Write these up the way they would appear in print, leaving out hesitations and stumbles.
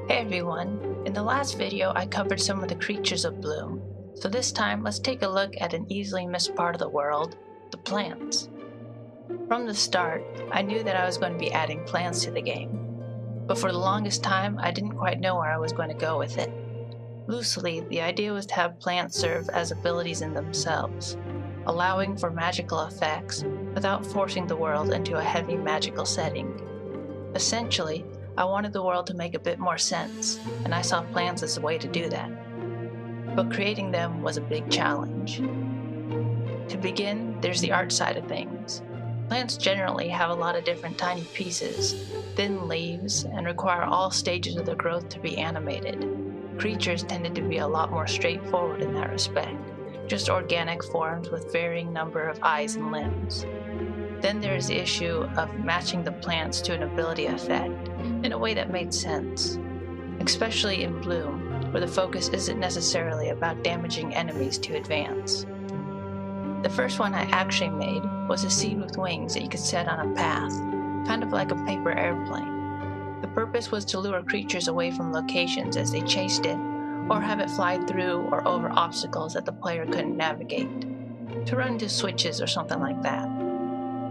Hey everyone, in the last video I covered some of the creatures of Bloom, so this time let's take a look at an easily missed part of the world, the plants. From the start, I knew that I was going to be adding plants to the game, but for the longest time I didn't quite know where I was going to go with it. Loosely, the idea was to have plants serve as abilities in themselves, allowing for magical effects without forcing the world into a heavy magical setting. Essentially, I wanted the world to make a bit more sense, and I saw plants as a way to do that. But creating them was a big challenge. To begin, there's the art side of things. Plants generally have a lot of different tiny pieces, thin leaves, and require all stages of their growth to be animated. Creatures tended to be a lot more straightforward in that respect, just organic forms with varying number of eyes and limbs. Then there is the issue of matching the plants to an ability effect in a way that made sense, especially in Bloom, where the focus isn't necessarily about damaging enemies to advance. The first one I actually made was a seed with wings that you could set on a path, kind of like a paper airplane. The purpose was to lure creatures away from locations as they chased it, or have it fly through or over obstacles that the player couldn't navigate, to run into switches or something like that.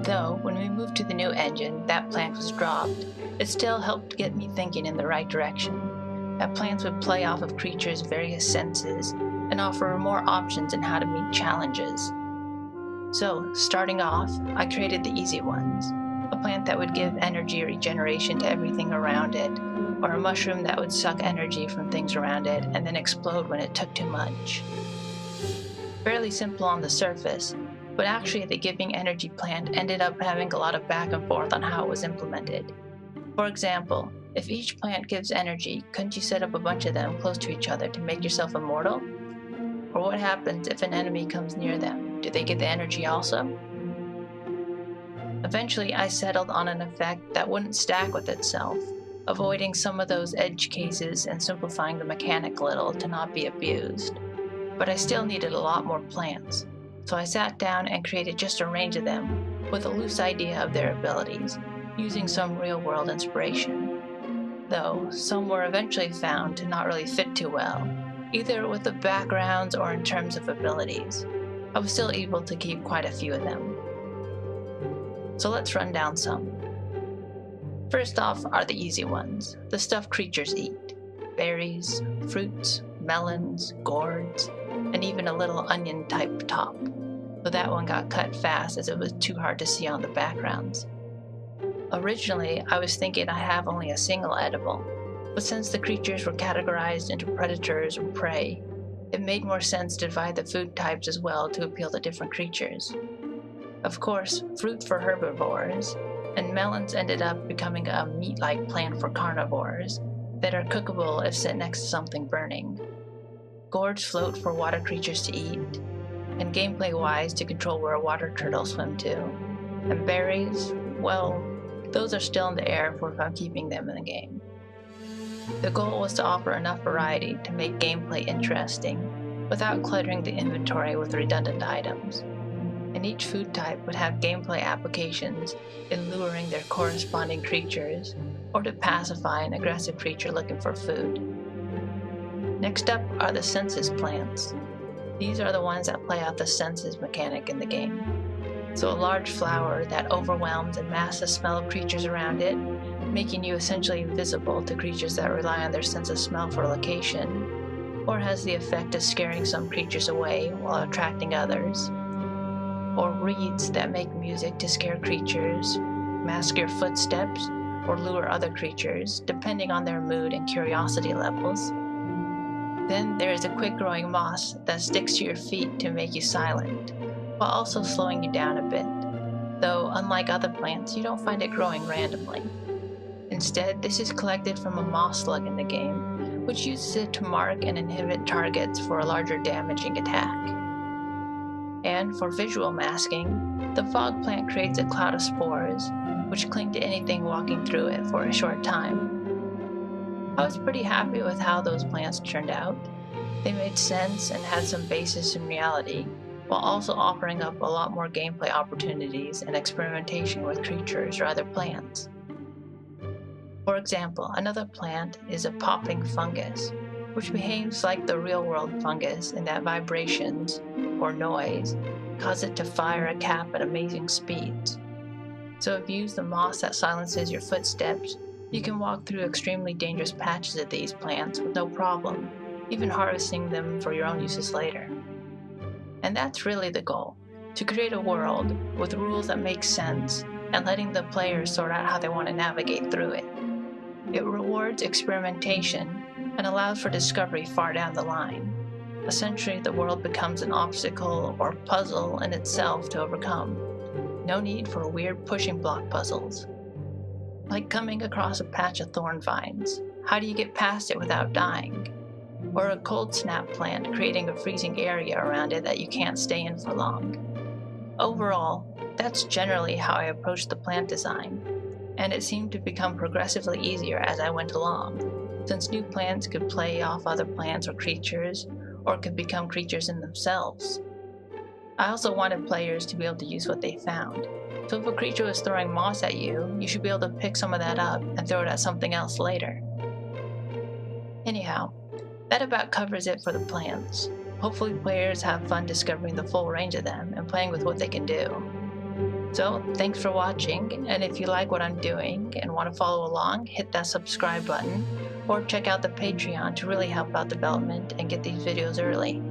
Though, when we moved to the new engine, that plan was dropped, it still helped get me thinking in the right direction, that plans would play off of creatures' various senses and offer more options in how to meet challenges. So, starting off, I created the easy ones, a plant that would give energy regeneration to everything around it, or a mushroom that would suck energy from things around it and then explode when it took too much. Fairly simple on the surface, but actually the giving energy plant ended up having a lot of back and forth on how it was implemented. For example, if each plant gives energy, couldn't you set up a bunch of them close to each other to make yourself immortal? Or what happens if an enemy comes near them? Do they get the energy also? Eventually I settled on an effect that wouldn't stack with itself, avoiding some of those edge cases and simplifying the mechanic a little to not be abused. But I still needed a lot more plants. So I sat down and created just a range of them, with a loose idea of their abilities, using some real-world inspiration. Though, some were eventually found to not really fit too well, either with the backgrounds or in terms of abilities. I was still able to keep quite a few of them. So let's run down some. First off are the easy ones, the stuff creatures eat. Berries, fruits, melons, gourds, and even a little onion-type top. Though that one got cut fast as it was too hard to see on the backgrounds. Originally, I was thinking I have only a single edible, but since the creatures were categorized into predators or prey, it made more sense to divide the food types as well to appeal to different creatures. Of course, fruit for herbivores, and melons ended up becoming a meat-like plant for carnivores that are cookable if set next to something burning. Gourds float for water creatures to eat, and gameplay-wise to control where water turtles swim to. And berries, well, those are still in the air for if I'm keeping them in the game. The goal was to offer enough variety to make gameplay interesting, without cluttering the inventory with redundant items. And each food type would have gameplay applications in luring their corresponding creatures, or to pacify an aggressive creature looking for food. Next up are the senses plants. These are the ones that play out the senses mechanic in the game. So a large flower that overwhelms and masks the smell of creatures around it, making you essentially invisible to creatures that rely on their sense of smell for location, or has the effect of scaring some creatures away while attracting others. Or reeds that make music to scare creatures, mask your footsteps, or lure other creatures, depending on their mood and curiosity levels. Then there is a quick-growing moss that sticks to your feet to make you silent, while also slowing you down a bit, though unlike other plants, you don't find it growing randomly. Instead, this is collected from a moss slug in the game, which uses it to mark and inhibit targets for a larger damaging attack. And for visual masking, the fog plant creates a cloud of spores, which cling to anything walking through it for a short time. I was pretty happy with how those plants turned out. They made sense and had some basis in reality, while also offering up a lot more gameplay opportunities and experimentation with creatures or other plants. For example, another plant is a popping fungus, which behaves like the real-world fungus in that vibrations, or noise, cause it to fire a cap at amazing speeds. So if you use the moss that silences your footsteps, you can walk through extremely dangerous patches of these plants with no problem, even harvesting them for your own uses later. And that's really the goal, to create a world with rules that make sense and letting the players sort out how they want to navigate through it. It rewards experimentation and allows for discovery far down the line. Essentially, the world becomes an obstacle or puzzle in itself to overcome. No need for weird pushing block puzzles. Like coming across a patch of thorn vines. How do you get past it without dying? Or a cold snap plant creating a freezing area around it that you can't stay in for long. Overall, that's generally how I approached the plant design, and it seemed to become progressively easier as I went along, since new plants could play off other plants or creatures, or could become creatures in themselves. I also wanted players to be able to use what they found. So if a creature was throwing moss at you, you should be able to pick some of that up and throw it at something else later. Anyhow, that about covers it for the plants. Hopefully players have fun discovering the full range of them and playing with what they can do. So thanks for watching, and if you like what I'm doing and want to follow along, hit that subscribe button or check out the Patreon to really help out development and get these videos early.